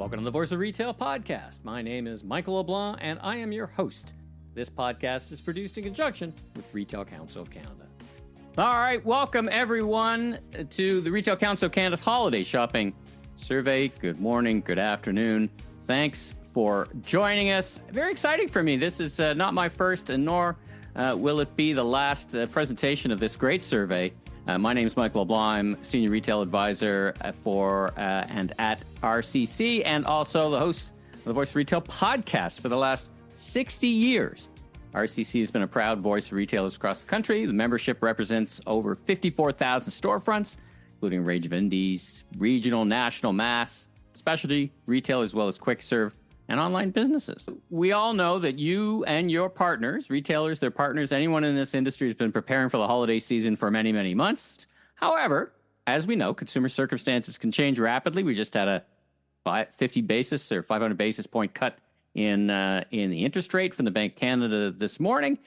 Welcome to the Voice of Retail podcast. My name is Michael LeBlanc, and I am your host. This podcast is produced in conjunction with Retail Council of Canada. All right, welcome everyone to the Retail Council of Canada's holiday shopping survey. Good morning, good afternoon. Thanks for joining us. Very exciting for me. This is not my first, and nor will it be the last presentation of this great survey. My name is Michael LeBlanc. I'm Senior Retail Advisor for and at RCC, and also the host of the Voice of Retail podcast for the last 60 years. RCC has been a proud voice for retailers across the country. The membership represents over 54,000 storefronts, including a range of indies, regional, national, mass, specialty retail, as well as quick serve and online businesses. We all know that you and your partners, retailers, their partners, anyone in this industry has been preparing for the holiday season for many, many months. However, as we know, consumer circumstances can change rapidly. We just had a 50 basis or 500 basis point cut in the interest rate from the Bank of Canada this morning.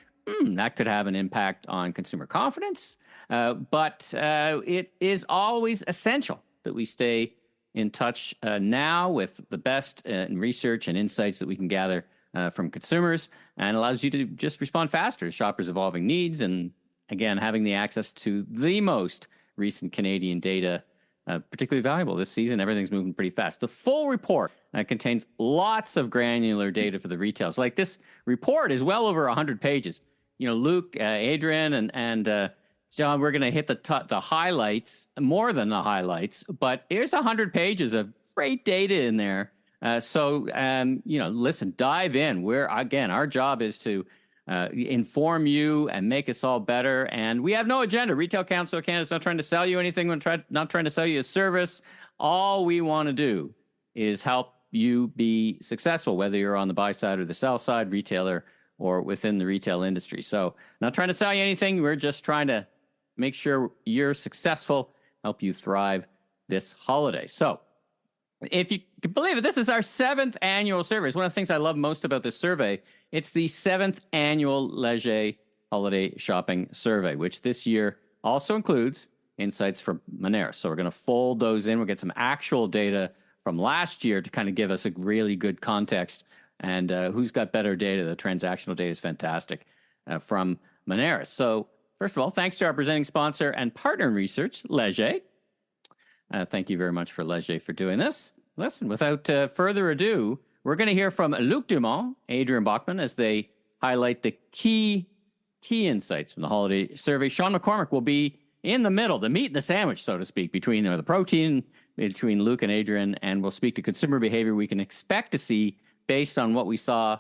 That could have an impact on consumer confidence. But it is always essential that we stay in touch now with the best in research and insights that we can gather from consumers, and allows you to just respond faster to shoppers' evolving needs. And again, having the access to the most recent Canadian data, particularly valuable this season. Everything's moving pretty fast. The full report contains lots of granular data for the retailers. Like, this report is well over 100 pages. You know, Luc, Adrian, and John, we're going to hit the highlights, more than the highlights, but there's 100 pages of great data in there. So, listen, dive in. Our job is to inform you and make us all better. And we have no agenda. Retail Council of Canada is not trying to sell you anything. We're not trying to sell you a service. All we want to do is help you be successful, whether you're on the buy side or the sell side, retailer, or within the retail industry. So, not trying to sell you anything. We're just trying to make sure you're successful, help you thrive this holiday. So, if you can believe it, this is our 7th annual survey. It's one of the things I love most about this survey. It's the 7th annual Leger Holiday Shopping Survey, which this year also includes insights from Moneris. So we're going to fold those in. We'll get some actual data from last year to kind of give us a really good context. And who's got better data? The transactional data is fantastic from Moneris. So, first of all, thanks to our presenting sponsor and partner in research, Leger. Thank you very much for Leger for doing this. Listen, without further ado, we're going to hear from Luc Dumont, Adrian Bachmann, as they highlight the key insights from the holiday survey. Sean McCormick will be in the middle, the meat and the sandwich, so to speak, the protein between Luc and Adrian, and we'll speak to consumer behavior we can expect to see based on what we saw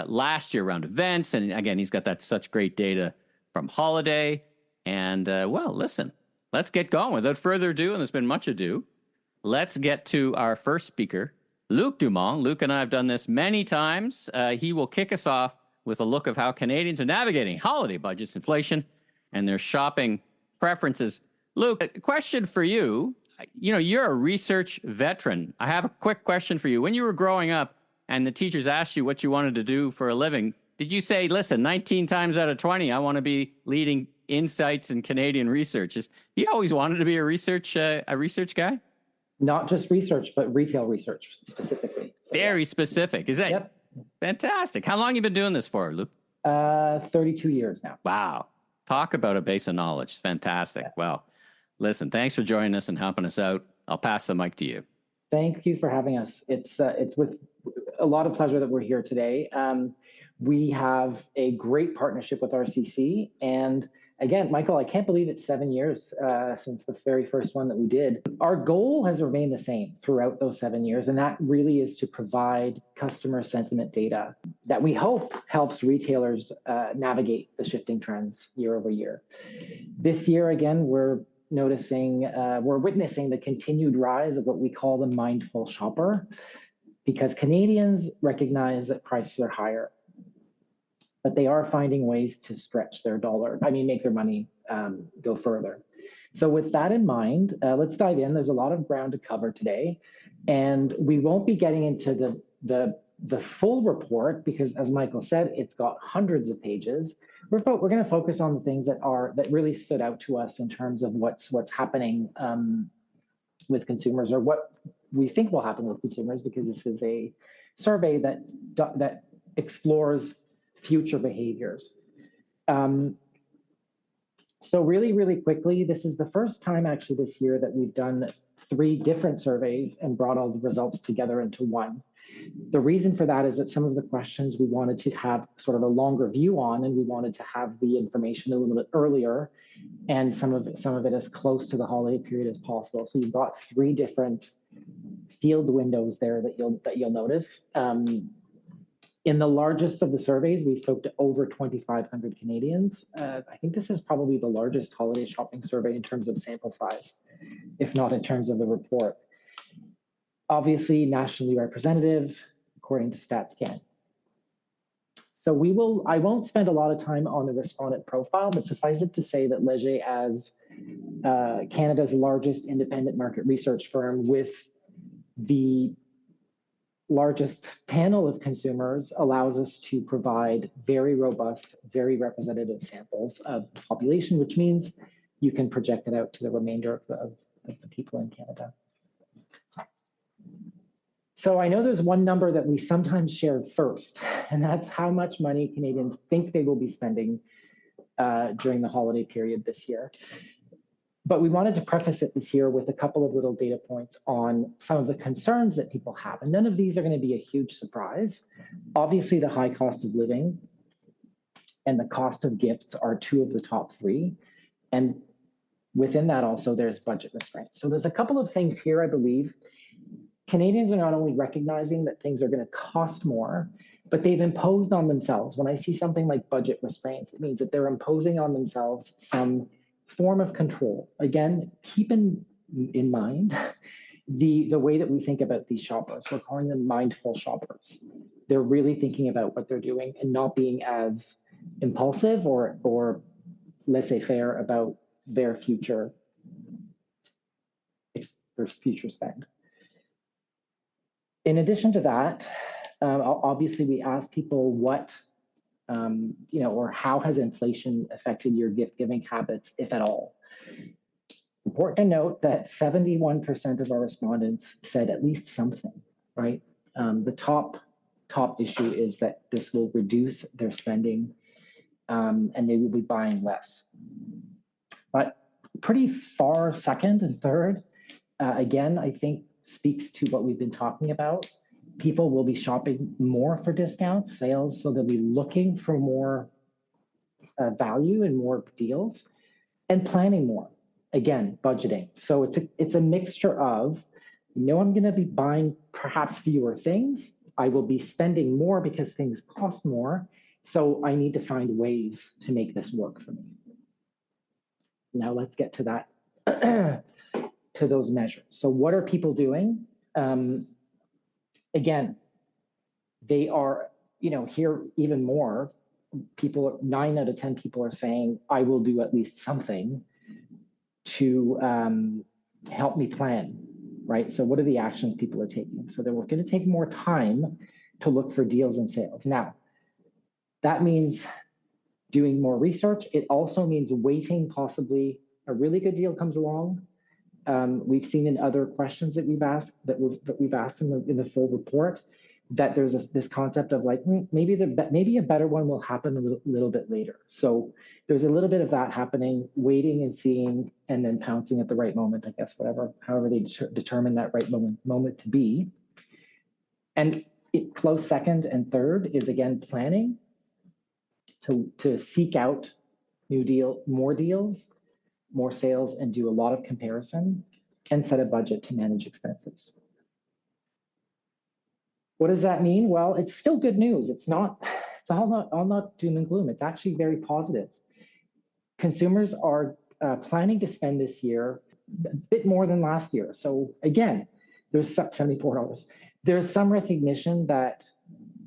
last year around events. And again, he's got such great data from holiday. And, listen, let's get going. Without further ado, and there's been much ado, let's get to our first speaker, Luc Dumont. Luc and I have done this many times. He will kick us off with a look of how Canadians are navigating holiday budgets, inflation, and their shopping preferences. Luc, a question for you. You know, you're a research veteran. I have a quick question for you. When you were growing up and the teachers asked you what you wanted to do for a living, did you say, listen, 19 times out of 20, I want to be leading insights in Canadian research? You always wanted to be a research guy? Not just research, but retail research specifically. So, very specific. Is that fantastic? How long have you been doing this for, Luc? 32 years now. Wow. Talk about a base of knowledge. Fantastic. Yeah. Well, listen, thanks for joining us and helping us out. I'll pass the mic to you. Thank you for having us. It's with a lot of pleasure that we're here today. We have a great partnership with RCC. And again, Michael, I can't believe it's 7 years since the very first one that we did. Our goal has remained the same throughout those 7 years, and that really is to provide customer sentiment data that we hope helps retailers navigate the shifting trends year over year. This year, again, we're witnessing the continued rise of what we call the mindful shopper, because Canadians recognize that prices are higher, but they are finding ways to stretch their make their money go further. So with that in mind, let's dive in. There's a lot of ground to cover today, and we won't be getting into the full report because, as Michael said, it's got hundreds of pages. We're going to focus on the things that really stood out to us in terms of what's happening with consumers, or what we think will happen with consumers, because this is a survey that explores future behaviors. So really, really quickly, this is the first time actually this year that we've done 3 different surveys and brought all the results together into one. The reason for that is that some of the questions we wanted to have sort of a longer view on, and we wanted to have the information a little bit earlier, and some of it as close to the holiday period as possible. So you've got 3 different field windows there that you'll notice. In the largest of the surveys, we spoke to over 2,500 Canadians. I think this is probably the largest holiday shopping survey in terms of sample size, if not in terms of the report. Obviously, nationally representative, according to StatsCan. So I won't spend a lot of time on the respondent profile, but suffice it to say that Leger, as Canada's largest independent market research firm with the largest panel of consumers, allows us to provide very robust, very representative samples of the population, which means you can project it out to the remainder of the people in Canada. So I know there's one number that we sometimes share first, and that's how much money Canadians think they will be spending during the holiday period this year. But we wanted to preface it this year with a couple of little data points on some of the concerns that people have. And none of these are going to be a huge surprise. Obviously, the high cost of living and the cost of gifts are 2 of the top 3. And within that also, there's budget restraints. So there's a couple of things here, I believe. Canadians are not only recognizing that things are going to cost more, but they've imposed on themselves. When I see something like budget restraints, it means that they're imposing on themselves some form of control. Again, keep in mind the way that we think about these shoppers. We're calling them mindful shoppers. They're really thinking about what they're doing and not being as impulsive or laissez-faire about their future spend. In addition to that, obviously we asked people what or how has inflation affected your gift giving habits, if at all? Important to note that 71% of our respondents said at least something, right? The top issue is that this will reduce their spending and they will be buying less. But pretty far second and third, again, I think speaks to what we've been talking about. People will be shopping more for discounts, sales, so they'll be looking for more value and more deals, and planning more. Again, budgeting. So it's a mixture of, I'm going to be buying perhaps fewer things. I will be spending more because things cost more. So I need to find ways to make this work for me. Now let's get to that, to those measures. So what are people doing? Again, they are, here even more, 9 out of 10 people are saying, I will do at least something to help me plan, right? So what are the actions people are taking? So they're going to take more time to look for deals and sales. Now, that means doing more research. It also means waiting, possibly a really good deal comes along. We've seen in other questions that we've asked in the full report that there's this concept of like, maybe a better one will happen a little bit later. So there's a little bit of that happening, waiting and seeing, and then pouncing at the right moment, I guess, however they determine that right moment to be. And close second and third is, again, planning to seek out more deals, more sales, and do a lot of comparison and set a budget to manage expenses. What does that mean? Well, it's still good news. It's all not doom and gloom. It's actually very positive. Consumers are planning to spend this year a bit more than last year. So again, there's $74. There's some recognition that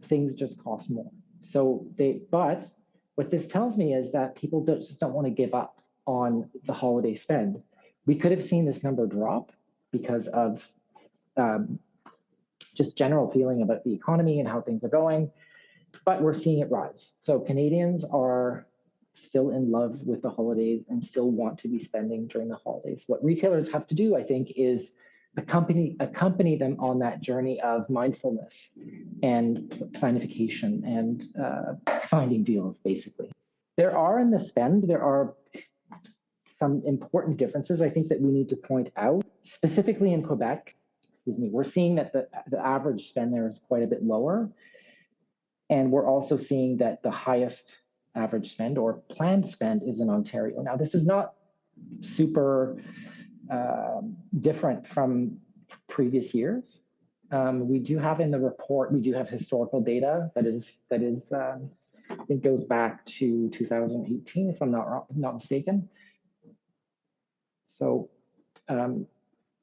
things just cost more. But what this tells me is that people just don't want to give up on the holiday spend. We could have seen this number drop because of just general feeling about the economy and how things are going, but we're seeing it rise. So Canadians are still in love with the holidays and still want to be spending during the holidays. What retailers have to do, I think, is accompany them on that journey of mindfulness and planification and finding deals, basically. There are some important differences I think that we need to point out. Specifically in Quebec, we're seeing that the average spend there is quite a bit lower. And we're also seeing that the highest average spend or planned spend is in Ontario. Now, this is not super different from previous years. We do have in the report, we do have historical data that is it goes back to 2018, if I'm not mistaken. So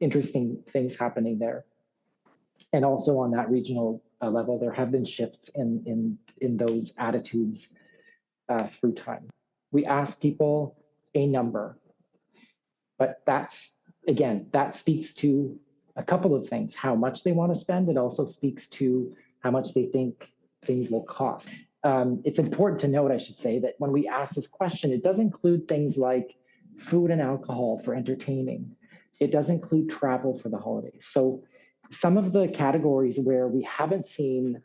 interesting things happening there. And also on that regional level, there have been shifts in those attitudes through time. We ask people a number, but that speaks to a couple of things: how much they want to spend. It also speaks to how much they think things will cost. It's important to note, I should say, that when we ask this question, it does include things like food and alcohol for entertaining. It does include travel for the holidays. So some of the categories where we haven't seen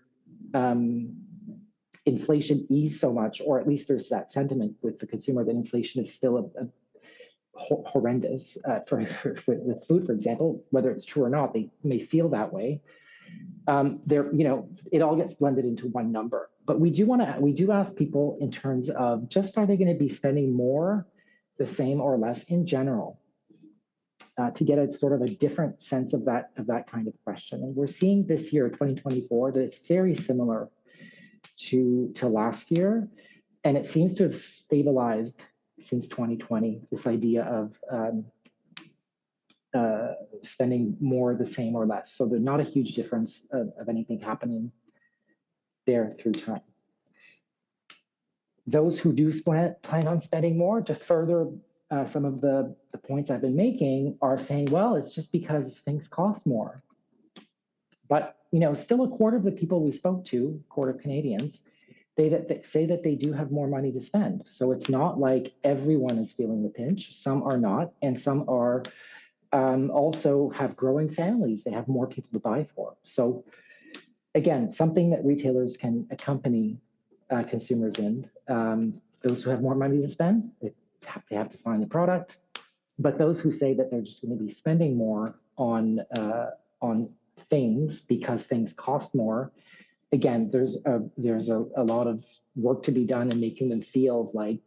inflation ease so much, or at least there's that sentiment with the consumer that inflation is still horrendous with food, for example, whether it's true or not, they may feel that way. It all gets blended into one number. But we do ask people in terms of just, are they going to be spending more, the same, or less in general, to get a sort of a different sense of that kind of question. And we're seeing this year, 2024, that it's very similar to last year, and it seems to have stabilized since 2020. This idea of spending more, the same, or less. So there's not a huge difference of anything happening there through time. Those who do plan on spending more, to further some of the points I've been making, are saying, well, it's just because things cost more. But still a quarter of the people we spoke to, quarter of Canadians, they say that they do have more money to spend. So it's not like everyone is feeling the pinch. Some are not, and some are also have growing families. They have more people to buy for. So again, something that retailers can accompany consumers in. Those who have more money to spend, they have to find the product. But those who say that they're just going to be spending more on things because things cost more, again, there's a lot of work to be done in making them feel like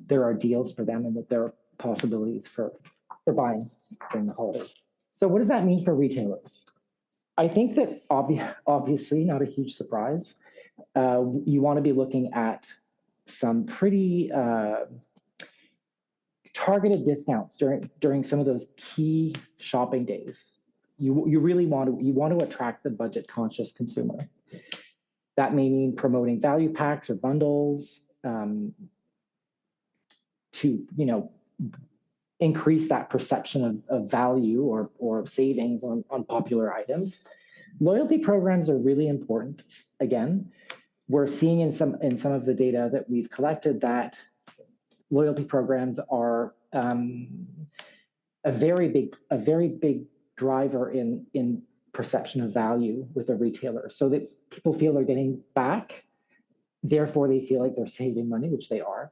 there are deals for them and that there are possibilities for buying during the holidays. So what does that mean for retailers? I think that obviously not a huge surprise. You want to be looking at some pretty targeted discounts during some of those key shopping days. You really want to attract the budget conscious consumer. That may mean promoting value packs or bundles to increase that perception of value or savings on popular items. Loyalty programs are really important. Again, we're seeing in some of the data that we've collected that loyalty programs are a very big driver in perception of value with a retailer, so that people feel they're getting back, therefore they feel like they're saving money, which they are.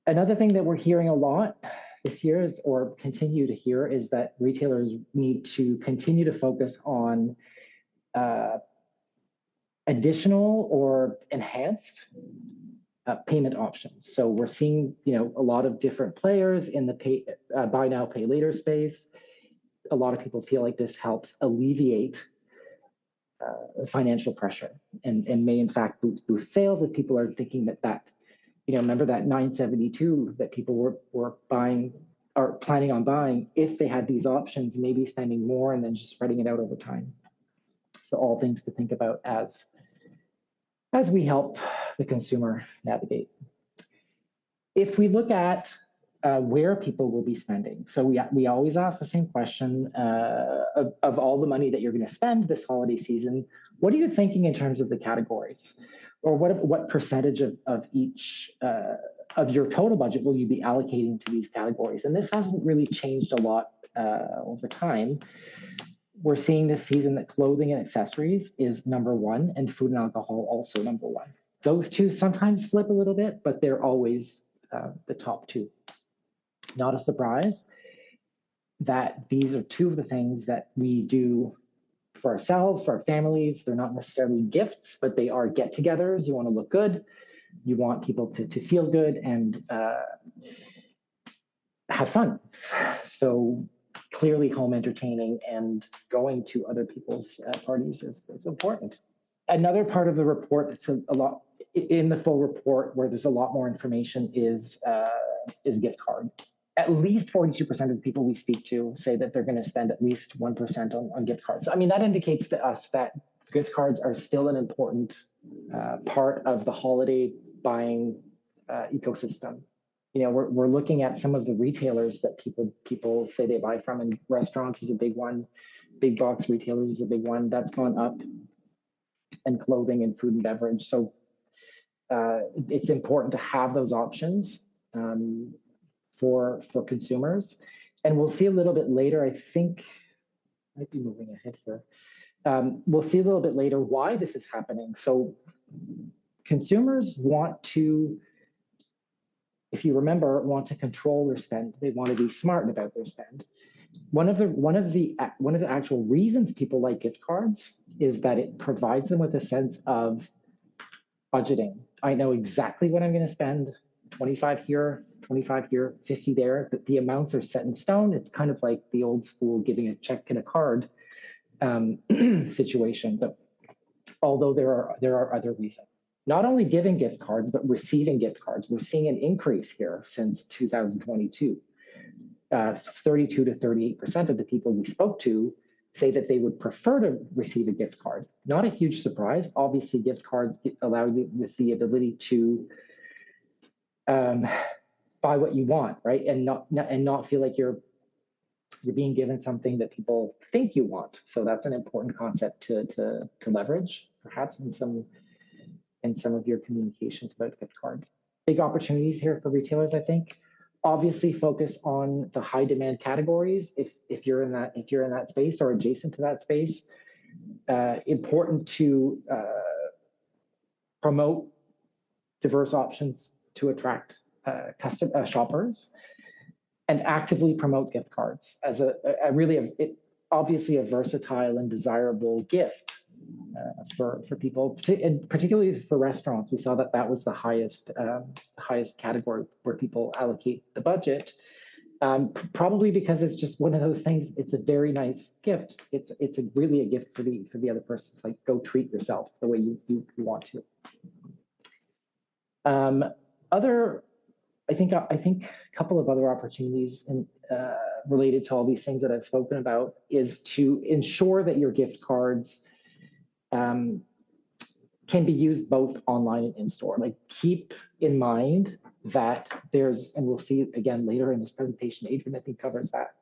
Another thing that we're hearing a lot this year or continue to hear is that retailers need to continue to focus on additional or enhanced payment options. So we're seeing a lot of different players in the buy now, pay later space. A lot of people feel like this helps alleviate financial pressure and may in fact boost sales if people are thinking that remember that 972 that people were buying or planning on buying, if they had these options, maybe spending more and then just spreading it out over time. So all things to think about as we help the consumer navigate. If we look at where people will be spending, so we always ask the same question of all the money that you're going to spend this holiday season, what are you thinking in terms of the categories? Or what percentage of each of your total budget will you be allocating to these categories? And this hasn't really changed a lot over time, we're seeing this season that clothing and accessories is number one, and food and alcohol also number one. Those two sometimes flip a little bit, but they're always the top two. Not a surprise that these are two of the things that we do for ourselves, for our families. They're not necessarily gifts, but they are get-togethers. You want to look good. You want people to feel good and have fun. So clearly home entertaining and going to other people's parties is important. Another part of the report that's a lot in the full report where there's a lot more information is gift card. At least 42% of the people we speak to say that they're going to spend at least 1% on gift cards. I mean, that indicates to us that gift cards are still an important part of the holiday buying ecosystem. You know, we're looking at some of the retailers that people say they buy from, and restaurants is a big one. Big box retailers is a big one. That's gone up, and clothing and food and beverage. So it's important to have those options for consumers. And we'll see a little bit later, I think, I might be moving ahead here. We'll see a little bit later why this is happening. So consumers want to, if you remember, want to control their spend. They want to be smart about their spend. One of the actual reasons people like gift cards is that it provides them with a sense of budgeting. I know exactly what I'm going to spend, 25 here, 25 here, 50 there. The amounts are set in stone. It's kind of like the old school giving a check and a card situation. But although there are other reasons. Not only giving gift cards, but receiving gift cards. We're seeing an increase here since 2022. 32 to 38% of the people we spoke to say that they would prefer to receive a gift card. Not a huge surprise. Obviously, gift cards allow you with the ability to buy what you want, right? And not feel like you're being given something that people think you want. So that's an important concept to leverage, perhaps in some of your communications about gift cards. Big opportunities here for retailers, I think. Obviously focus on the high demand categories if you're in that space or adjacent to that space. Important to promote diverse options to attract shoppers, and actively promote gift cards as obviously a versatile and desirable gift for people, and particularly for restaurants. We saw that was the highest category where people allocate the budget, probably because it's just one of those things. It's a very nice gift. It's really a gift for the other person. It's like, go treat yourself the way you want to. I think a couple of other opportunities related to all these things that I've spoken about is to ensure that your gift cards can be used both online and in store. Like, keep in mind that and we'll see again later in this presentation, Adrian, I think, covers that.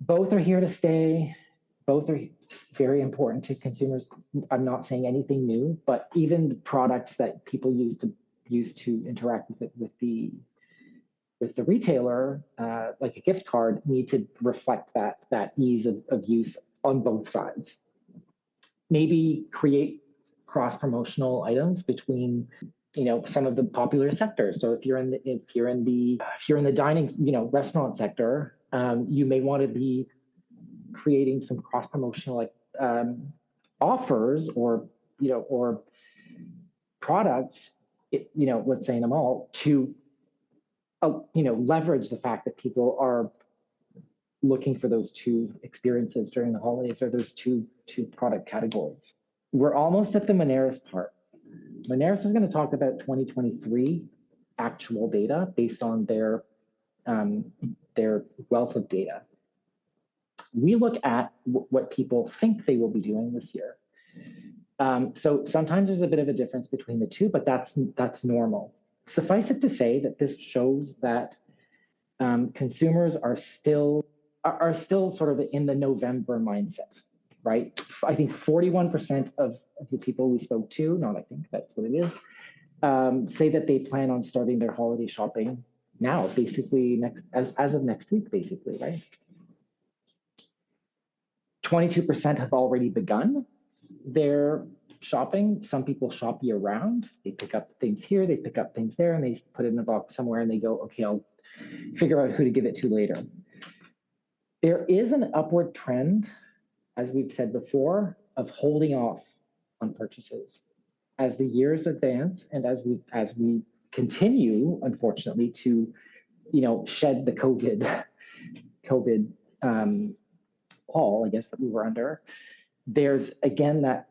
Both are here to stay. Both are very important to consumers. I'm not saying anything new, but even the products that people use to interact with the retailer, like a gift card, need to reflect that ease of use on both sides. Maybe create cross-promotional items between, some of the popular sectors. So if you're in the dining, restaurant sector, you may want to be creating some cross-promotional offers or products, let's say in a mall, to leverage the fact that people are looking for those two experiences during the holidays, or those two product categories. We're almost at the Moneris part. Moneris is going to talk about 2023 actual data based on their wealth of data. We look at what people think they will be doing this year. So sometimes there's a bit of a difference between the two, but that's normal. Suffice it to say that this shows that consumers are still sort of in the November mindset, right? I think 41% of the people we spoke to, not I think, that's what it is, say that they plan on starting their holiday shopping now, basically as of next week, basically, right? 22% have already begun their shopping. Some people shop year round. They pick up things here, they pick up things there, and they put it in a box somewhere and they go, okay, I'll figure out who to give it to later. There is an upward trend, as we've said before, of holding off on purchases. As the years advance and as we continue, unfortunately, to shed the COVID pall, I guess, that we were under, there's again that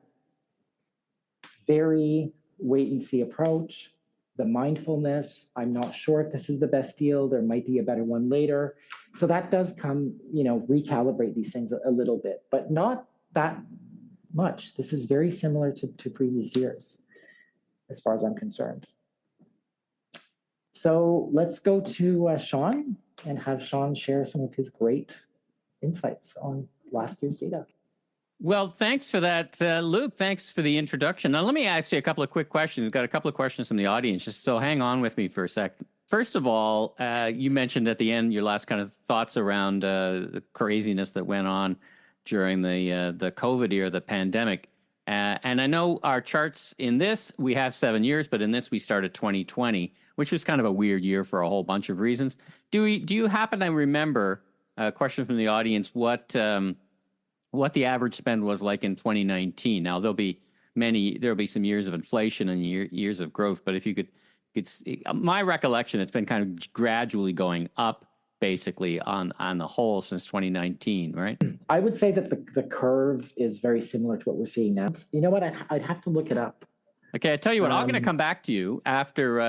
very wait and see approach, the mindfulness. I'm not sure if this is the best deal. There might be a better one later. So that does come, recalibrate these things a little bit, but not that much. This is very similar to previous years, as far as I'm concerned. So let's go to Sean and have Sean share some of his great insights on last year's data. Well, thanks for that, Luke. Thanks for the introduction. Now, let me ask you a couple of quick questions. We've got a couple of questions from the audience, just so hang on with me for a sec. First of all, you mentioned at the end your last kind of thoughts around the craziness that went on during the COVID era, the pandemic. And I know our charts in this, we have 7 years, but in this we started 2020, which was kind of a weird year for a whole bunch of reasons. Do you happen to remember, a question from the audience, what the average spend was like in 2019? Now, there'll be some years of inflation and years of growth, but if you could see, my recollection, it's been kind of gradually going up, basically on the whole since 2019, right? I would say that the curve is very similar to what we're seeing now. You know what? I'd have to look it up. Okay, I tell you what, I'm going to come back to you after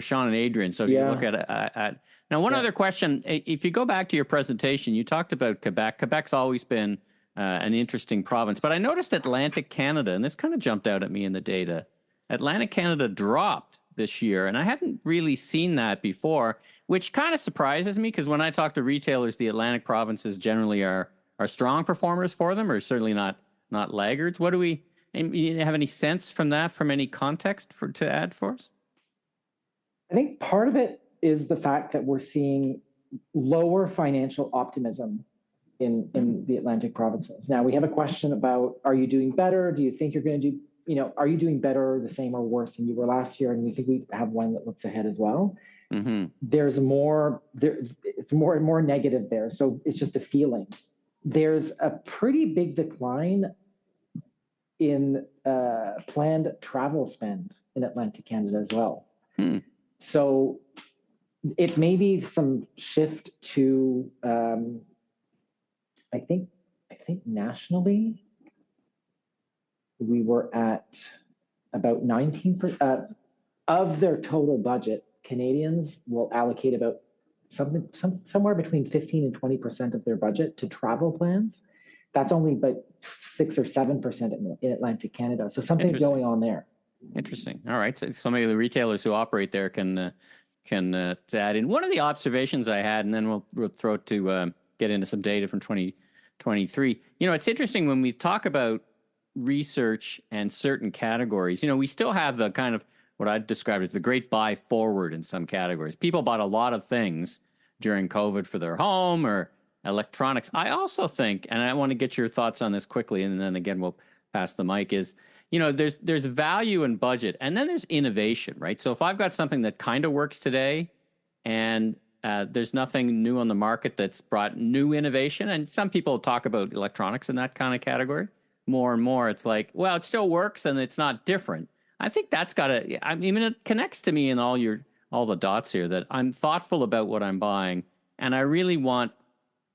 Sean and Adrian. So if you look at now, one other question. If you go back to your presentation, you talked about Quebec. Quebec's always been an interesting province, but I noticed Atlantic Canada, and this kind of jumped out at me in the data. Atlantic Canada dropped this year, and I hadn't really seen that before, which kind of surprises me because when I talk to retailers, the Atlantic provinces generally are strong performers for them, or certainly not laggards. What do we have any sense from that, from any context to add for us? I think part of it is the fact that we're seeing lower financial optimism in the Atlantic provinces. Now, we have a question about, are you doing better? Do you think you're going to do, are you doing better, the same, or worse than you were last year? And we think we have one that looks ahead as well. Mm-hmm. It's more and more negative there. So it's just a feeling. There's a pretty big decline in planned travel spend in Atlantic Canada as well. So it may be some shift to, I think nationally, we were at about 19% of their total budget. Canadians will allocate about somewhere between 15 and 20% of their budget to travel plans. That's only about 6 or 7% in Atlantic Canada. So something's going on there. Interesting. All right. So some of the retailers who operate there can add in. One of the observations I had, and then we'll throw to get into some data from 2023. It's interesting when we talk about research and certain categories. We still have the kind of what I'd describe as the great buy forward in some categories. People bought a lot of things during COVID for their home or electronics. I also think, and I want to get your thoughts on this quickly, and then again we'll pass the mic, is there's value in budget, and then there's innovation, right? So if I've got something that kind of works today, and there's nothing new on the market that's brought new innovation, and some people talk about electronics in that kind of category more and more. It's like, well, it still works and it's not different. I think that's got to, it connects to me in all the dots here, that I'm thoughtful about what I'm buying, and I really want,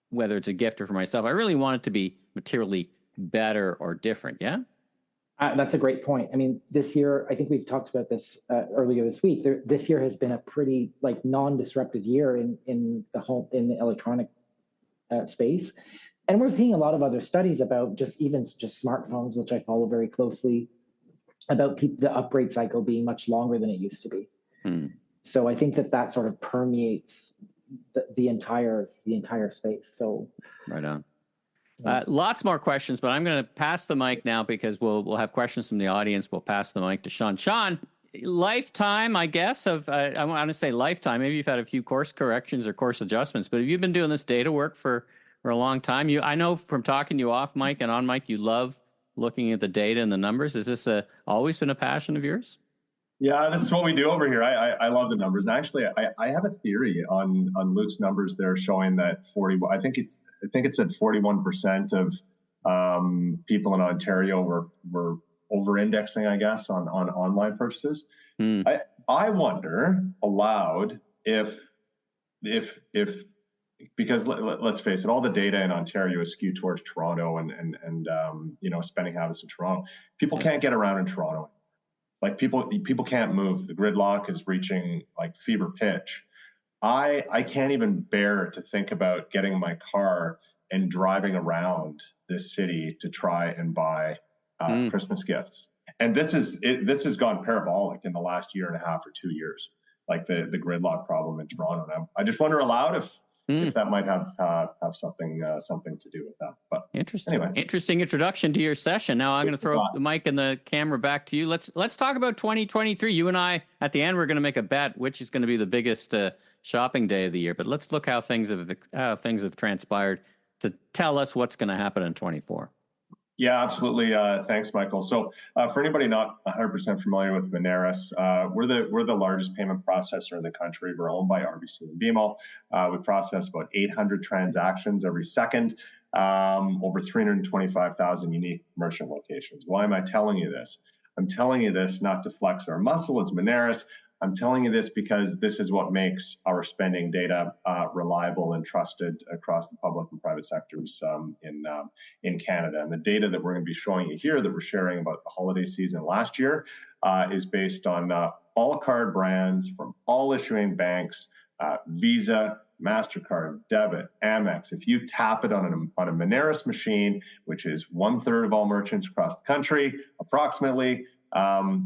whether it's a gift or for myself, I really want it to be materially better or different. Yeah. That's a great point. This year, I think we've talked about this earlier this week. This year has been a pretty non-disruptive year in the electronic space, and we're seeing a lot of other studies about just smartphones, which I follow very closely, about the upgrade cycle being much longer than it used to be. So I think that sort of permeates the entire space. So right on. Lots more questions, but I'm going to pass the mic now because we'll have questions from the audience. We'll pass the mic to Sean. Sean, lifetime, I guess, of, I want to say lifetime. Maybe you've had a few course corrections or course adjustments, but have you been doing this data work for a long time? I know from talking to you off mic and on mic, you love looking at the data and the numbers. Is this always been a passion of yours? Yeah, this is what we do over here. I love the numbers. And actually, I have a theory on Luc's numbers there showing that I think it said 41% of people in Ontario were over-indexing, I guess, on online purchases. I wonder aloud if because let's face it, all the data in Ontario is skewed towards Toronto and spending habits in Toronto. People can't get around in Toronto. Like people can't move. The gridlock is reaching like fever pitch. I can't even bear to think about getting in my car and driving around this city to try and buy Christmas gifts. And this has gone parabolic in the last year and a half or 2 years, like the gridlock problem in Toronto. And I just wonder aloud if that might have something to do with that. But interesting. Anyway. Interesting introduction to your session. Now I'm going to throw the mic and the camera back to you. Let's talk about 2023. You and I, at the end, we're going to make a bet which is going to be the biggest shopping day of the year. But let's look how things have transpired to tell us what's going to happen in 24. Yeah, absolutely. Thanks, Michael. So for anybody not 100% familiar with Moneris, we're the largest payment processor in the country. We're owned by RBC and BMO. We process about 800 transactions every second, over 325,000 unique merchant locations. Why am I telling you this? I'm telling you this not to flex our muscle as Moneris. I'm telling you this because this is what makes our spending data reliable and trusted across the public and private sectors in Canada. And the data that we're going to be showing you here that we're sharing about the holiday season last year is based on all card brands from all issuing banks, Visa, MasterCard, debit, Amex. If you tap it on a Moneris machine, which is 1/3 of all merchants across the country, approximately,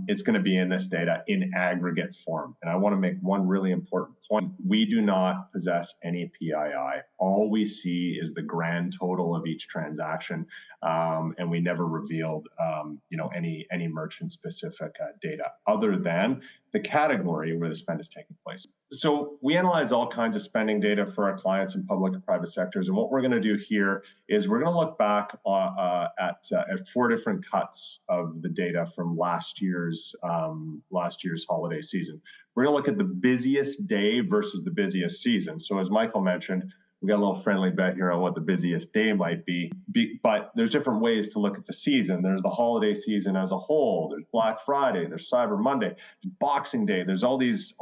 it's going to be in this data in aggregate form. And I want to make one really important point. We do not possess any PII. All we see is the grand total of each transaction. And we never revealed, any merchant specific data other than the category where the spend is taking place. So we analyze all kinds of spending data for our clients in public and private sectors. And what we're going to do here is we're going to look back at 4 different cuts of the data from last year's holiday season. We're going to look at the busiest day versus the busiest season. So as Michael mentioned, we got a little friendly bet here on what the busiest day might be, but there's different ways to look at the season. There's the holiday season as a whole. There's Black Friday. There's Cyber Monday. There's Boxing Day. There's all these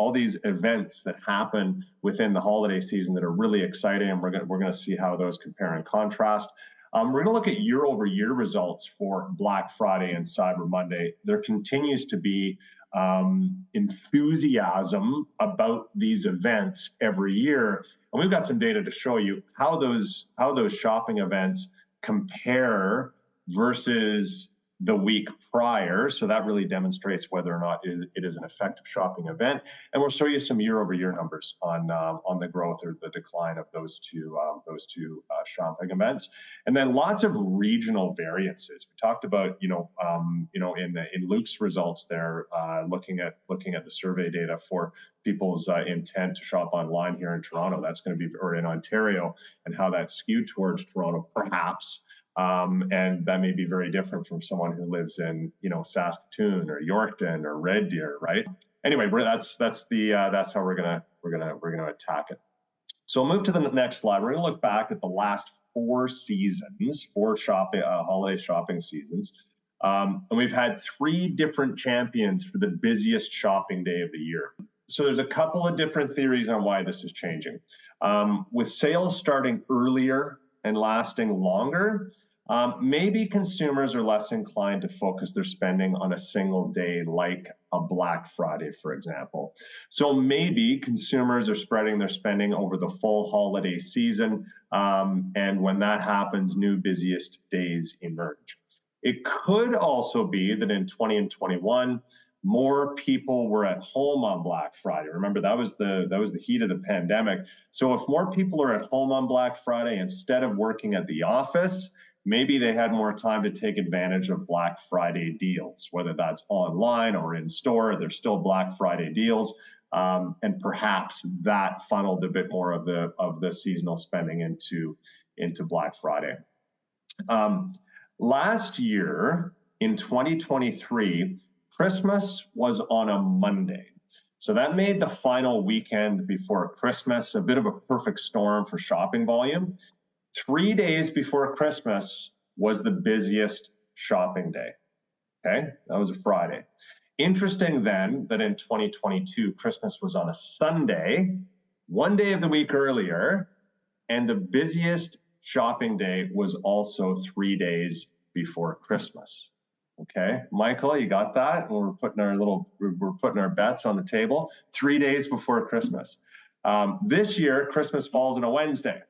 events that happen within the holiday season that are really exciting, and we're going to see how those compare and contrast. We're going to look at year-over-year results for Black Friday and Cyber Monday. There continues to be enthusiasm about these events every year. And we've got some data to show you how those shopping events compare versus the week prior. So that really demonstrates whether or not it is an effective shopping event. And we'll show you some year-over-year numbers on the growth or the decline of those two shopping events. And then lots of regional variances. We talked about, in Luc's results there, looking at the survey data for people's intent to shop online here in Toronto. That's going to be, or in Ontario, and how that's skewed towards Toronto, perhaps. And that may be very different from someone who lives in, Saskatoon or Yorkton or Red Deer, right? Anyway, that's how we're gonna attack it. So we'll move to the next slide. We're gonna look back at the last 4 seasons, 4 holiday shopping seasons, and we've had 3 different champions for the busiest shopping day of the year. So there's a couple of different theories on why this is changing. With sales starting earlier and lasting longer, maybe consumers are less inclined to focus their spending on a single day like a Black Friday, for example. So maybe consumers are spreading their spending over the full holiday season, and when that happens, new busiest days emerge. It could also be that in 20 and 21, more people were at home on Black Friday. Remember, that was the heat of the pandemic. So if more people are at home on Black Friday instead of working at the office, maybe they had more time to take advantage of Black Friday deals, whether that's online or in store. There's still Black Friday deals, and perhaps that funneled a bit more of the seasonal spending into Black Friday. Last year in 2023, Christmas was on a Monday. So that made the final weekend before Christmas a bit of a perfect storm for shopping volume. 3 days before Christmas was the busiest shopping day. Okay, that was a Friday. Interesting then that in 2022, Christmas was on a Sunday, 1 day of the week earlier, and the busiest shopping day was also 3 days before Christmas. Okay, Michael, you got that? We're putting our bets on the table. 3 days before Christmas. This year, Christmas falls on a Wednesday,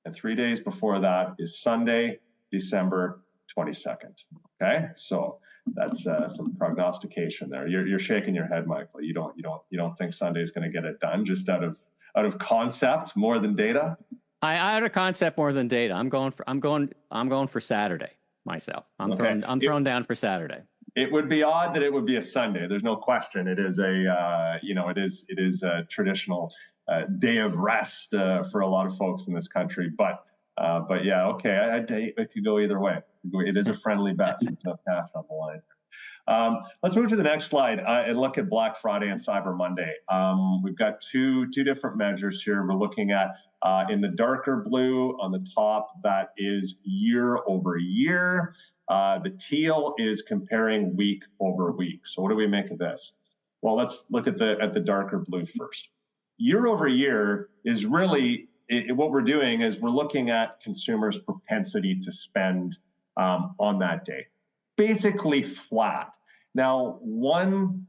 and 3 days before that is Sunday, December 22nd. Okay, so that's some prognostication there. You're shaking your head, Michael. You don't think Sunday is going to get it done just out of concept more than data? I had a concept more than data. I'm going for Saturday myself. I'm throwing down for Saturday. It would be odd that it would be a Sunday. There's no question. It is it is a traditional day of rest for a lot of folks in this country. But yeah, okay. It could go either way. It is a friendly bet. So there's no cash on the line. Let's move to the next slide and look at Black Friday and Cyber Monday. We've got two different measures here. We're looking at in the darker blue on the top, that is year over year. The teal is comparing week over week. So what do we make of this? Well, let's look at the darker blue first. Year over year is really what we're doing is we're looking at consumers' propensity to spend on that day. Basically flat. Now, one,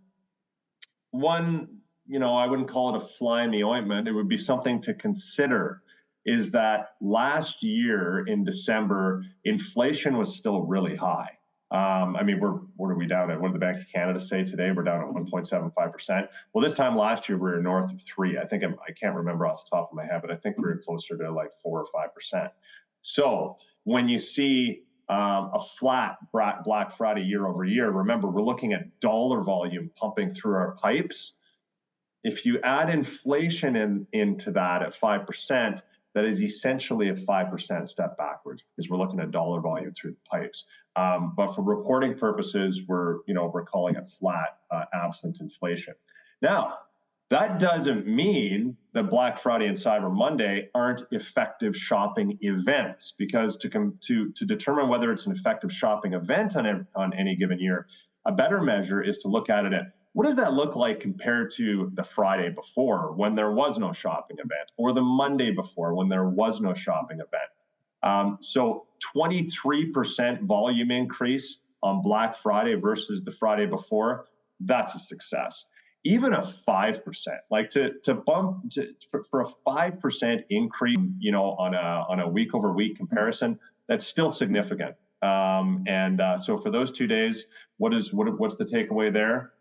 I wouldn't call it a fly in the ointment. It would be something to consider is that last year in December, inflation was still really high. What are we down at? What did the Bank of Canada say today? We're down at 1.75%. Well, this time last year, we were north of 3. I can't remember off the top of my head, but I think we were closer to like 4 or 5%. So when you see a flat Black Friday year over year, remember, we're looking at dollar volume pumping through our pipes. If you add inflation into that at 5%, that is essentially a 5% step backwards because we're looking at dollar volume through the pipes. But for reporting purposes, we're calling it flat, absent inflation. Now, that doesn't mean that Black Friday and Cyber Monday aren't effective shopping events, because to determine whether it's an effective shopping event on any given year, a better measure is to look at it at what does that look like compared to the Friday before when there was no shopping event, or the Monday before when there was no shopping event. So 23% volume increase on Black Friday versus the Friday before, that's a success. Even a 5%, like for a 5% increase, on a week over week comparison, that's still significant. So for those 2 days, what's the takeaway there?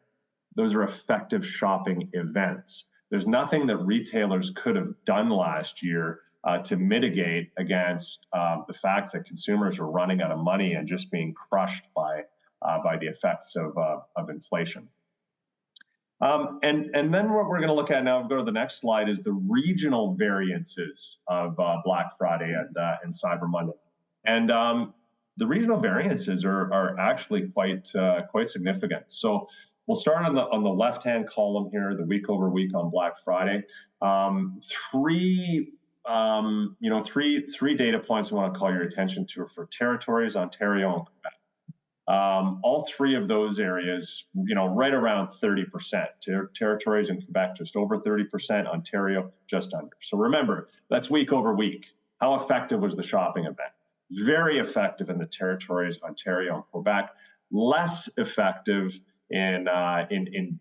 Those are effective shopping events. There's nothing that retailers could have done last year to mitigate against the fact that consumers are running out of money and just being crushed by the effects of inflation. And then what we're going to look at now, go to the next slide, is the regional variances of Black Friday and Cyber Monday. And the regional variances are actually quite significant. So we'll start on the left-hand column here, the week over week on Black Friday. Three data points I want to call your attention to are for territories, Ontario, and Quebec. All three of those areas, right around 30%. Territories in Quebec just over 30%, Ontario just under. So remember, that's week over week. How effective was the shopping event? Very effective in the territories, Ontario and Quebec. Less effective in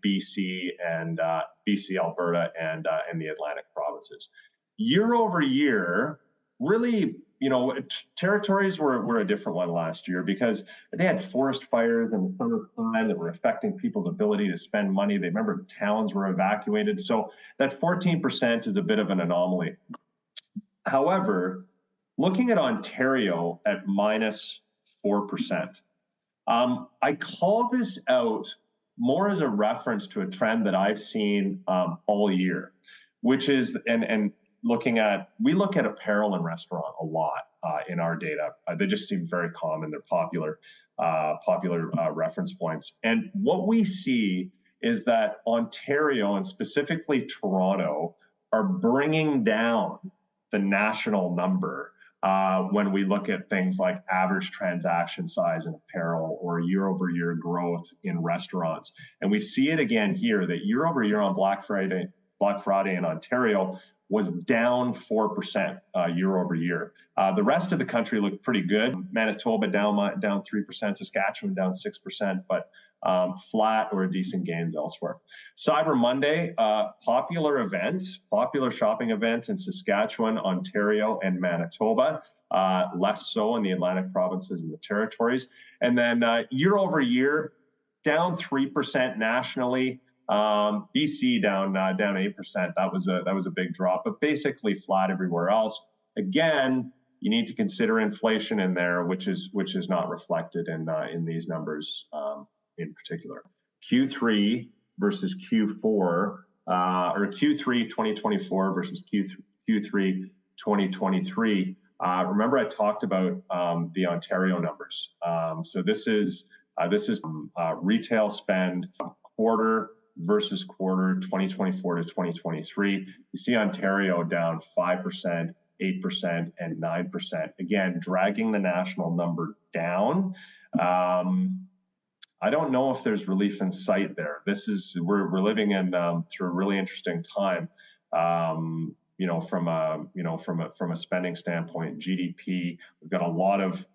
BC and BC, Alberta, and the Atlantic provinces. Year over year, really, territories were a different one last year because they had forest fires in the summertime that were affecting people's ability to spend money. They remember towns were evacuated. So that 14% is a bit of an anomaly. However, looking at Ontario at -4%. I call this out more as a reference to a trend that I've seen all year, which is, and we look at apparel and restaurant a lot in our data. They just seem very common. They're popular reference points. And what we see is that Ontario and specifically Toronto are bringing down the national number when we look at things like average transaction size in apparel or year-over-year growth in restaurants. And we see it again here that year-over-year on Black Friday in Ontario was down 4% year-over-year. The rest of the country looked pretty good. Manitoba down 3%, Saskatchewan down 6%, but flat or decent gains elsewhere. Cyber Monday, popular shopping event in Saskatchewan, Ontario, and Manitoba. Less so in the Atlantic provinces and the territories. And then year-over-year, down 3% nationally. BC down 8%. That was a big drop, but basically flat everywhere else. Again, you need to consider inflation in there, which is not reflected in these numbers in particular. Q3 versus Q4, or Q3 2024 versus Q3 2023. Remember, I talked about the Ontario numbers. So this is retail spend quarter versus quarter 2024 to 2023. You see Ontario down 5%, 8%, and 9%. Again, dragging the national number down. I don't know if there's relief in sight there. We're living in through a really interesting time. From a spending standpoint, GDP, we have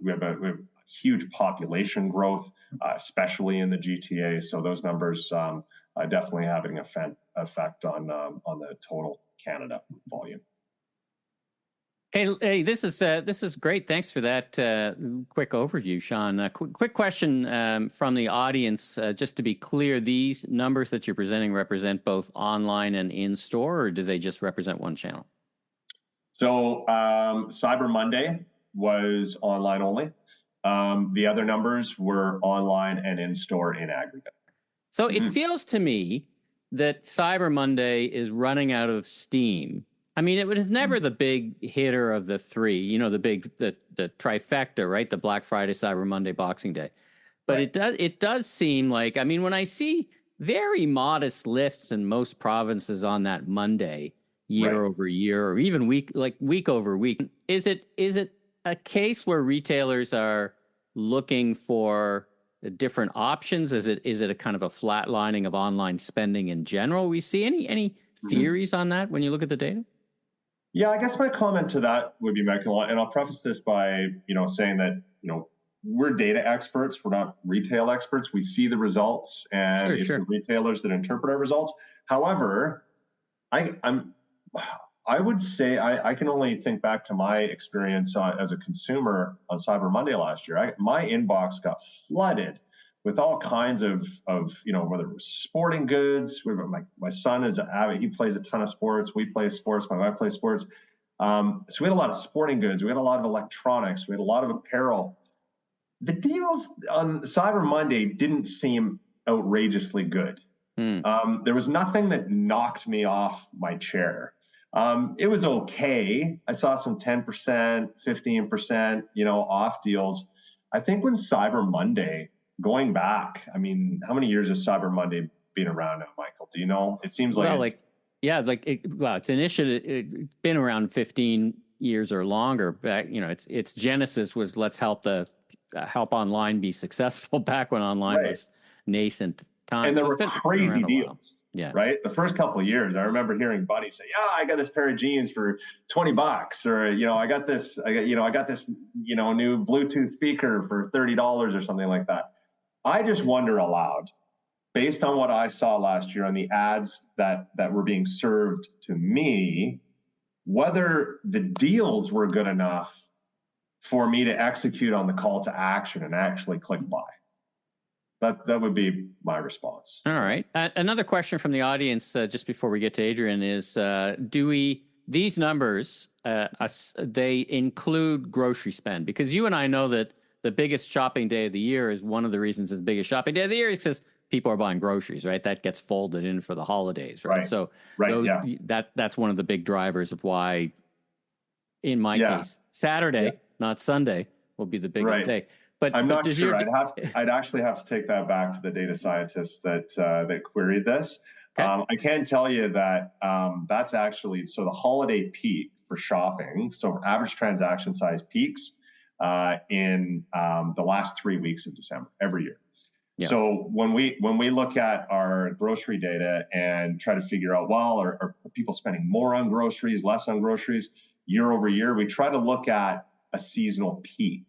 huge population growth, especially in the GTA. So those numbers definitely having an effect on the total Canada volume. Hey, this is great. Thanks for that quick overview, Sean. Quick question from the audience. Just to be clear, these numbers that you're presenting represent both online and in-store, or do they just represent one channel? So Cyber Monday was online only. The other numbers were online and in-store in aggregate. So it feels to me that Cyber Monday is running out of steam. I mean, it was never the big hitter of the three, the trifecta, right? The Black Friday, Cyber Monday, Boxing Day. But right. It does seem like, I mean, when I see very modest lifts in most provinces on that Monday, year over year, or even week over week, is it a case where retailers are looking for different options? Is it a kind of a flatlining of online spending in general? We see any theories on that when you look at the data? Yeah, I guess my comment to that would be, Michael, and I'll preface this by, saying that, we're data experts. We're not retail experts. We see the results, and it's the retailers that interpret our results. However, I would say I can only think back to my experience as a consumer on Cyber Monday last year. My inbox got flooded with all kinds of whether it was sporting goods. My son is he plays a ton of sports. We play sports. My wife plays sports. So we had a lot of sporting goods. We had a lot of electronics. We had a lot of apparel. The deals on Cyber Monday didn't seem outrageously good. There was nothing that knocked me off my chair. It was okay. I saw some 10%, 15%, off deals. I think when Cyber Monday, going back, I mean, how many years has Cyber Monday been around now, Michael? Do you know? It seems like it's initiated. It's been around 15 years or longer. Back, its genesis was let's help online be successful back when online was nascent time. And there were crazy deals. Yeah. Right. The first couple of years, I remember hearing buddies say, "Yeah, I got this pair of jeans for $20," or I got this new Bluetooth speaker for $30 or something like that. I just wonder aloud, based on what I saw last year on the ads that were being served to me, whether the deals were good enough for me to execute on the call to action and actually click buy. That would be my response. All right. Another question from the audience, just before we get to Adrian, is do we these numbers, they include grocery spend, because you and I know that the biggest shopping day of the year is one of the reasons it's the biggest shopping day of the year. It's just people are buying groceries, right? That gets folded in for the holidays, right? So that's one of the big drivers of why, in my case, Saturday, not Sunday, will be the biggest day. But I'm not sure. I'd actually have to take that back to the data scientists that queried this. Okay. I can tell you that that's actually, so the holiday peak for shopping, so average transaction size peaks in the last 3 weeks of December every year. Yeah. So when we look at our grocery data and try to figure out, well, are people spending more on groceries, less on groceries year over year, we try to look at a seasonal peak.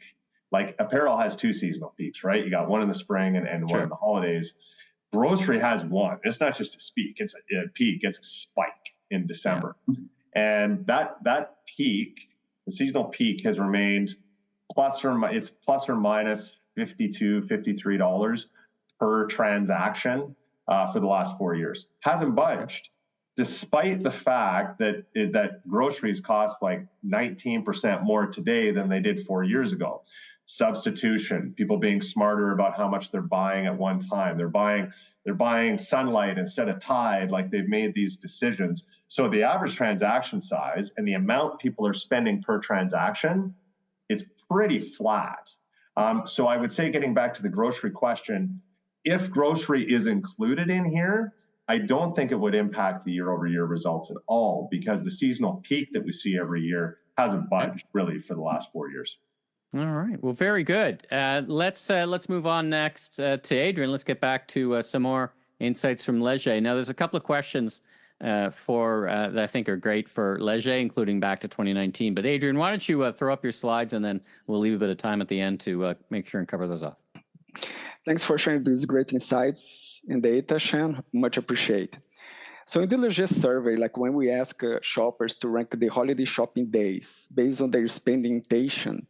Like apparel has 2 seasonal peaks, right? You got one in the spring and one in the holidays. Grocery has one. It's not just a peak; it's a peak. It's a spike in December, and that peak, the seasonal peak, has remained plus or minus $52, $53 per transaction for the last 4 years. Hasn't budged, despite the fact that groceries cost like 19% more today than they did 4 years ago. Substitution, people being smarter about how much they're buying at one time. They're buying Sunlight instead of Tide, like they've made these decisions. So the average transaction size and the amount people are spending per transaction, it's pretty flat. So I would say, getting back to the grocery question, if grocery is included in here, I don't think it would impact the year-over-year results at all, because the seasonal peak that we see every year hasn't budged really for the last 4 years. All right. Well, very good. Let's move on next to Adrian. Let's get back to some more insights from Leger. Now, there's a couple of questions that I think are great for Leger, including back to 2019. But Adrian, why don't you throw up your slides, and then we'll leave a bit of time at the end to make sure and cover those off. Thanks for sharing these great insights and data, Sean. Much appreciated. So in the Leger survey, like when we ask shoppers to rank the holiday shopping days based on their spending intention,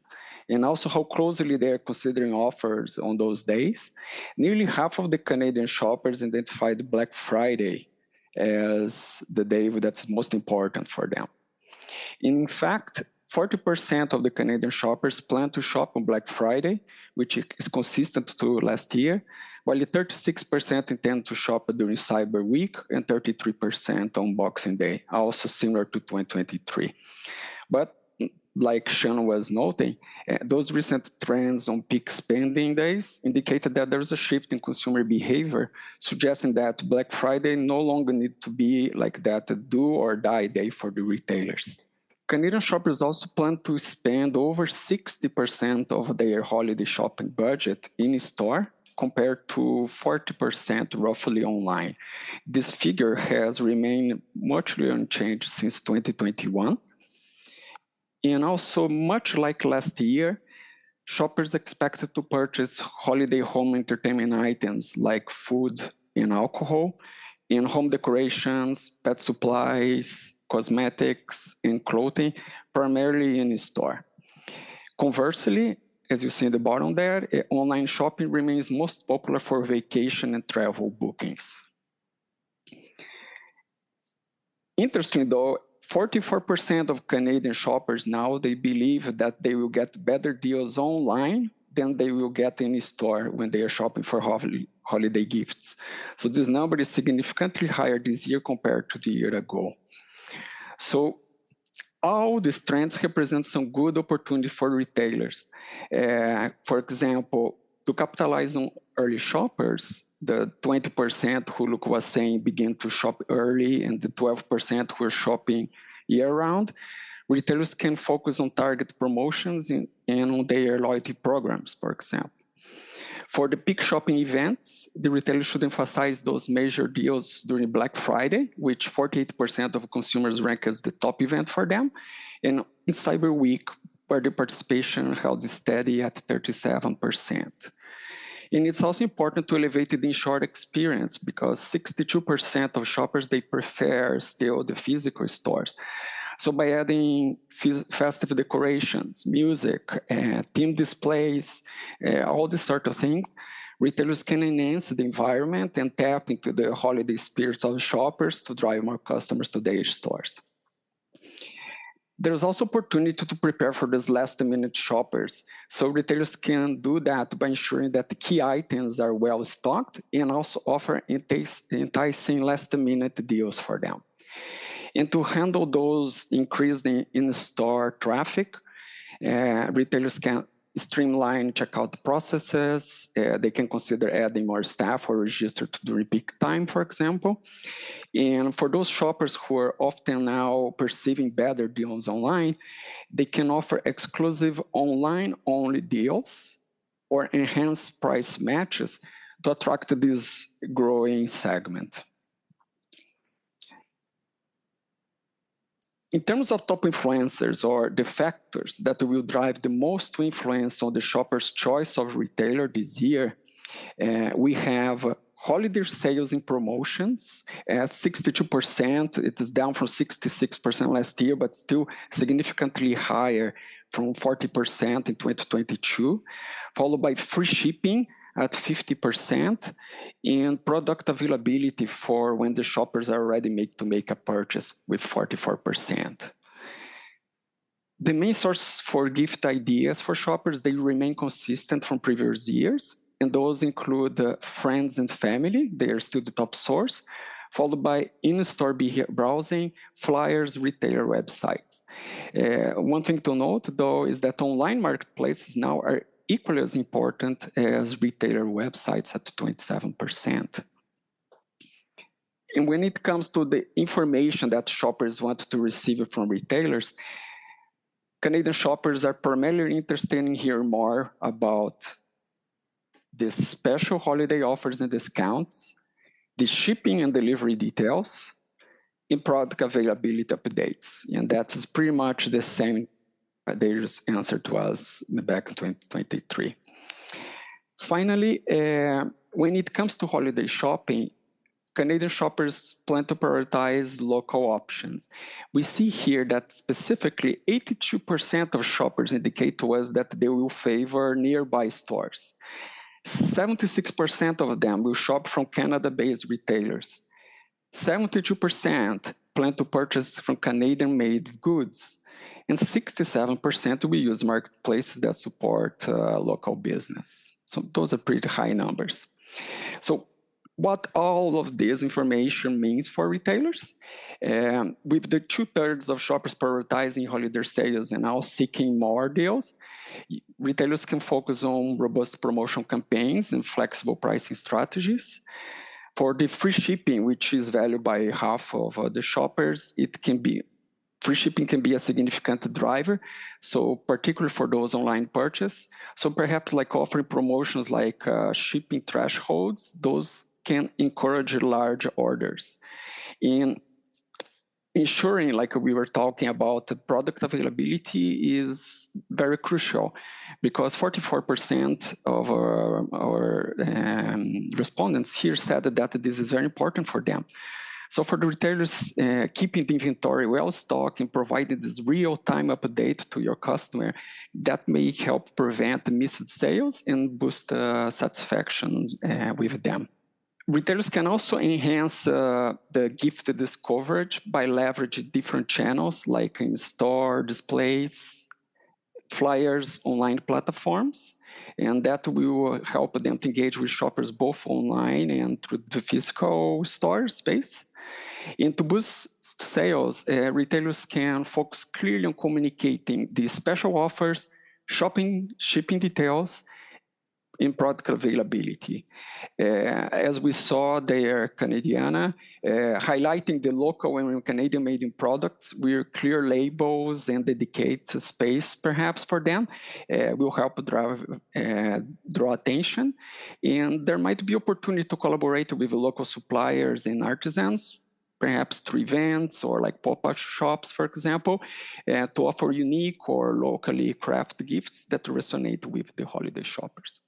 and also how closely they are considering offers on those days, nearly half of the Canadian shoppers identified Black Friday as the day that's most important for them. In fact, 40% of the Canadian shoppers plan to shop on Black Friday, which is consistent to last year, while 36% intend to shop during Cyber Week and 33% on Boxing Day, also similar to 2023. But like Sean was noting, those recent trends on peak spending days indicated that there's a shift in consumer behavior, suggesting that Black Friday no longer need to be like that do or die day for the retailers. Canadian shoppers also plan to spend over 60% of their holiday shopping budget in store, compared to 40% roughly online. This figure has remained much unchanged since 2021. And also, much like last year, shoppers expected to purchase holiday home entertainment items like food and alcohol, and home decorations, pet supplies, cosmetics, and clothing, primarily in store. Conversely, as you see in the bottom there, online shopping remains most popular for vacation and travel bookings. Interesting though, 44% of Canadian shoppers now, they believe that they will get better deals online than they will get in store when they are shopping for holiday gifts. So this number is significantly higher this year compared to the year ago. So all these trends represent some good opportunity for retailers. For example, to capitalize on early shoppers, the 20% who Luc was saying begin to shop early, and the 12% who are shopping year-round, retailers can focus on target promotions and on their loyalty programs, for example. For the peak shopping events, the retailers should emphasize those major deals during Black Friday, which 48% of consumers rank as the top event for them, and in Cyber Week, where the participation held steady at 37%. And it's also important to elevate the in-store experience, because 62% of shoppers, they prefer still the physical stores. So by adding festive decorations, music, theme displays, all these sort of things, retailers can enhance the environment and tap into the holiday spirits of shoppers to drive more customers to their stores. There's also opportunity to prepare for these last-minute shoppers. So retailers can do that by ensuring that the key items are well stocked and also offer enticing last-minute deals for them. And to handle those increased in-store traffic, retailers can streamline checkout processes. They can consider adding more staff or register to the repeat time, for example. And for those shoppers who are often now perceiving better deals online, they can offer exclusive online-only deals or enhanced price matches to attract this growing segment. In terms of top influencers or the factors that will drive the most influence on the shopper's choice of retailer this year, we have holiday sales and promotions at 62%. It is down from 66% last year, but still significantly higher from 40% in 2022, followed by free shipping at 50%, and product availability for when the shoppers are ready to make a purchase with 44%. The main source for gift ideas for shoppers, they remain consistent from previous years, and those include friends and family. They are still the top source, followed by in-store browsing, flyers, retailer websites. One thing to note, though, is that online marketplaces now are equally as important as retailer websites at 27%. And when it comes to the information that shoppers want to receive from retailers, Canadian shoppers are primarily interested in hearing more about the special holiday offers and discounts, the shipping and delivery details, and product availability updates. And that is pretty much the same their answer to us back in 2023. Finally, when it comes to holiday shopping, Canadian shoppers plan to prioritize local options. We see here that specifically 82% of shoppers indicate to us that they will favor nearby stores. 76% of them will shop from Canada-based retailers. 72% plan to purchase from Canadian-made goods. And 67% will use marketplaces that support local business. So those are pretty high numbers. So what all of this information means for retailers? With the 2/3 of shoppers prioritizing holiday sales and now seeking more deals, retailers can focus on robust promotional campaigns and flexible pricing strategies. For the free shipping, which is valued by half of the shoppers, free shipping can be a significant driver, so particularly for those online purchase. So perhaps like offering promotions like shipping thresholds, those can encourage large orders. In ensuring, like we were talking about, the product availability is very crucial because 44% of our respondents here said that this is very important for them. So for the retailers, keeping the inventory well stocked and providing this real-time update to your customer, that may help prevent missed sales and boost satisfaction with them. Retailers can also enhance the gift discovery by leveraging different channels like in-store displays, flyers, online platforms, and that will help them to engage with shoppers both online and through the physical store space. And to boost sales, retailers can focus clearly on communicating the special offers, shipping details, and product availability. As we saw there, Canadiana, highlighting the local and Canadian-made products with clear labels and dedicated space, perhaps for them, will help draw attention. And there might be opportunity to collaborate with local suppliers and artisans, perhaps through events or like pop-up shops, for example, to offer unique or locally crafted gifts that resonate with the holiday shoppers.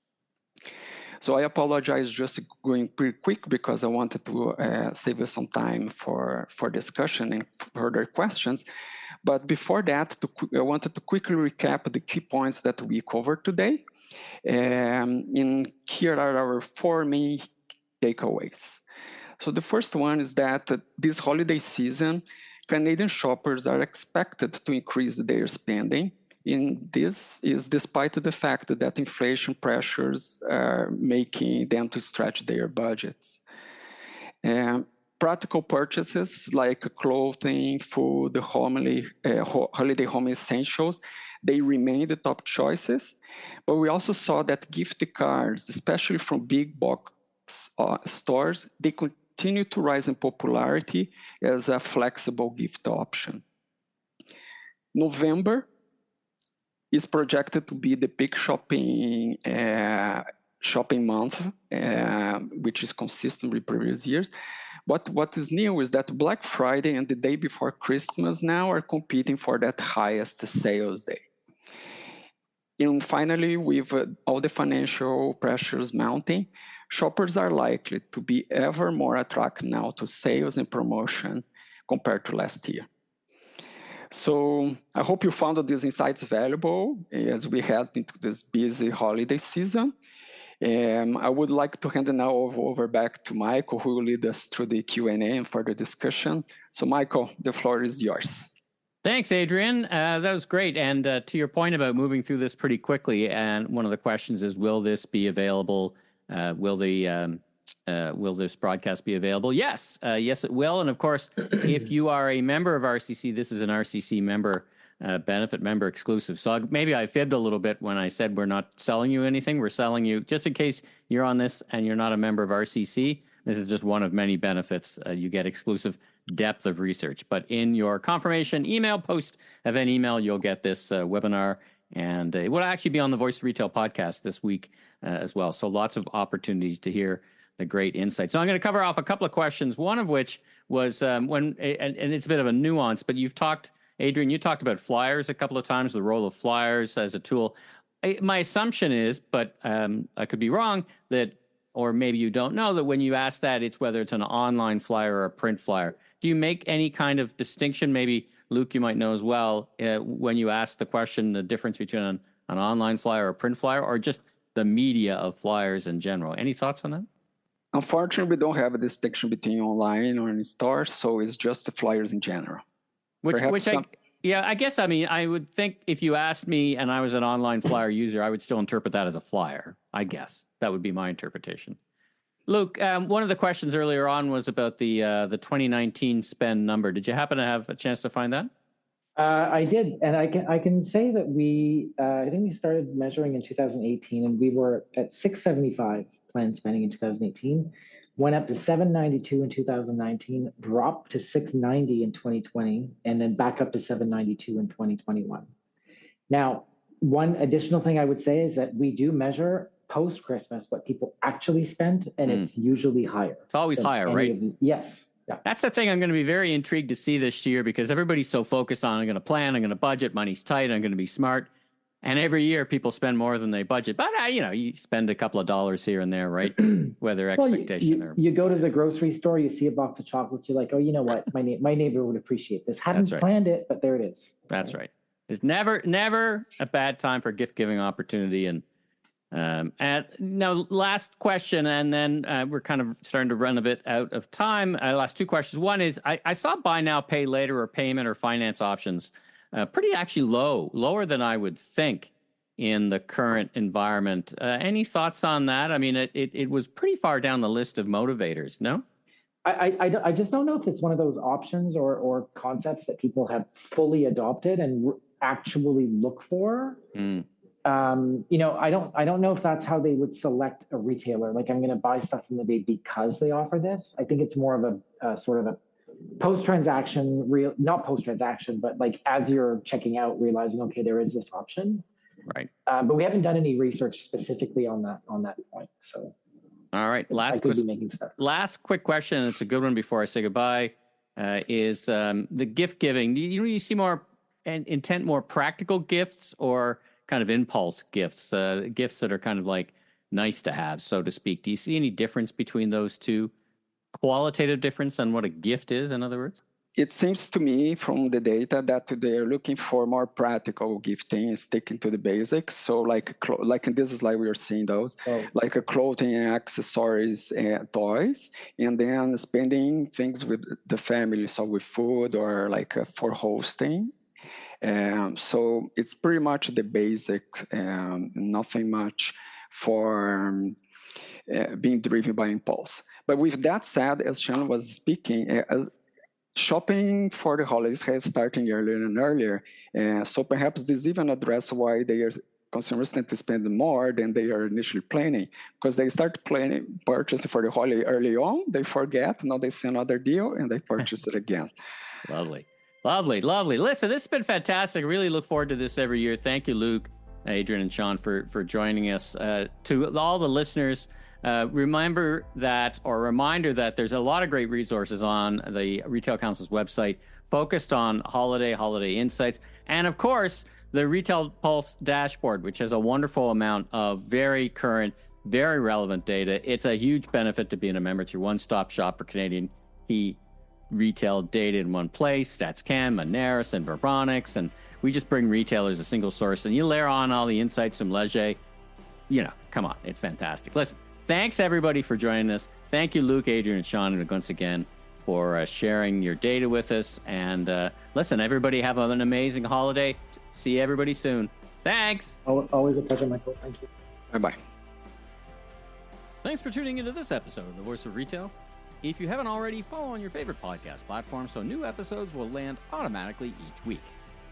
So I apologize, just going pretty quick because I wanted to save us some time for discussion and further questions. But before that, I wanted to quickly recap the key points that we covered today. And here are our 4 main takeaways. So the first one is that this holiday season, Canadian shoppers are expected to increase their spending, and this is despite the fact that inflation pressures are making them to stretch their budgets. Practical purchases like clothing, food, holiday home essentials, they remain the top choices, but we also saw that gift cards, especially from big box stores, they continue to rise in popularity as a flexible gift option. November is projected to be the peak shopping month, which is consistent with previous years. But what is new is that Black Friday and the day before Christmas now are competing for that highest sales day. And finally, with all the financial pressures mounting, shoppers are likely to be ever more attracted now to sales and promotion compared to last year. So I hope you found these insights valuable as we head into this busy holiday season. I would like to hand it now over back to Michael, who will lead us through the Q&A and further discussion. So Michael, the floor is yours. Thanks, Adrian. That was great. And to your point about moving through this pretty quickly, and one of the questions is, will this be available? Will this broadcast be available? Yes. Yes, it will. And of course, if you are a member of RCC, this is an RCC member benefit, member exclusive. So maybe I fibbed a little bit when I said we're not selling you anything. We're selling you, just in case you're on this and you're not a member of RCC, this is just one of many benefits. You get exclusive depth of research. But in your confirmation email, post event email, you'll get this webinar. And it will actually be on the Voice of Retail podcast this week as well. So lots of opportunities to hear the great insights. So I'm going to cover off a couple of questions, one of which was and it's a bit of a nuance, but Adrian, you talked about flyers a couple of times, the role of flyers as a tool. My assumption is, but I could be wrong, that, or maybe you don't know, that when you ask that, it's whether it's an online flyer or a print flyer. Do you make any kind of distinction? Maybe, Luc, you might know as well, when you ask the question, the difference between an online flyer or a print flyer, or just the media of flyers in general. Any thoughts on that? Unfortunately, we don't have a distinction between online or in stores, so it's just the flyers in general. I guess, I mean, I would think if you asked me and I was an online flyer user, I would still interpret that as a flyer, I guess. That would be my interpretation. Luc, one of the questions earlier on was about the 2019 spend number. Did you happen to have a chance to find that? I did, and I can say that I think we started measuring in 2018, and we were at 675 planned spending in 2018. Went up to 792 in 2019, dropped to 690 in 2020, and then back up to 792 in 2021. Now, one additional thing I would say is that we do measure post-Christmas what people actually spent, and it's usually higher. It's always higher, right? Yes. Yeah. That's the thing I'm going to be very intrigued to see this year, because everybody's so focused on, I'm going to plan, I'm going to budget, money's tight, I'm going to be smart. And every year people spend more than they budget. But, you spend a couple of dollars here and there, right? Whether expectation or... You go to the grocery store, you see a box of chocolates, you're like, oh, you know what? My neighbor would appreciate this. Hadn't planned it, but there it is. That's right. It's never a bad time for gift-giving opportunity. And now, last question, and then we're kind of starting to run a bit out of time. Last two questions. One is, I saw buy now, pay later, or payment or finance options pretty actually lower than I would think in the current environment. Any thoughts on that? I mean, it was pretty far down the list of motivators, no? I just don't know if it's one of those options or concepts that people have fully adopted and actually look for. I don't know if that's how they would select a retailer. Like, I'm going to buy stuff from eBay because they offer this. I think it's more of a sort of a post-transaction, not post-transaction, but like as you're checking out, realizing, okay, there is this option. Right. But we haven't done any research specifically on that point. So, all right. Last quick question, and it's a good one before I say goodbye, is the gift giving. Do you see more intent, more practical gifts, or kind of impulse gifts, gifts that are kind of like nice to have, so to speak? Do you see any difference between those two? Qualitative difference on what a gift is, in other words? it seems to me from the data that they're looking for more practical gifting, sticking to the basics. So like in this slide, we are seeing those, like clothing and accessories and toys, and then spending things with the family, so with food or like for hosting. So it's pretty much the basics, nothing much for being driven by impulse. But with that said, as Sean was speaking, shopping for the holidays has started earlier and earlier. So perhaps this even addresses why consumers tend to spend more than they are initially planning, because they start purchasing for the holiday early on, they forget, now they see another deal, and they purchase it again. Lovely. Listen, this has been fantastic. I really look forward to this every year. Thank you, Luc, Adrian, and Sean for joining us. To all the listeners, reminder that there's a lot of great resources on the Retail Council's website focused on holiday insights, and of course the Retail Pulse dashboard, which has a wonderful amount of very current, very relevant data. It's a huge benefit to being a member. It's your one-stop shop for Canadian key retail data in one place. StatsCan, Moneris, and Veronix, and we just bring retailers a single source, and you layer on all the insights from Leger. Come on, it's fantastic. Listen, thanks everybody for joining us. Thank you, Luc, Adrian, and Sean, once again for sharing your data with us. And listen, everybody have an amazing holiday. See everybody soon. Thanks. Always a pleasure, Michael. Thank you. Bye-bye. Thanks for tuning into this episode of The Voice of Retail. If you haven't already, follow on your favorite podcast platform so new episodes will land automatically each week.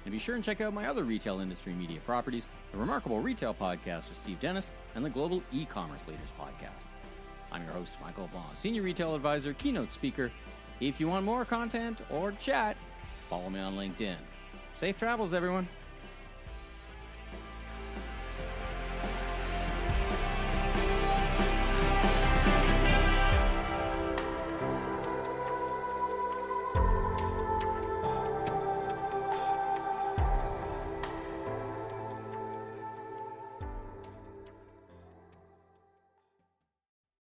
And be sure and check out my other retail industry media properties, the Remarkable Retail Podcast with Steve Dennis and the Global E-Commerce Leaders Podcast. I'm your host, Michael LeBlanc, Senior Retail Advisor, Keynote Speaker. If you want more content or chat, follow me on LinkedIn. Safe travels, everyone.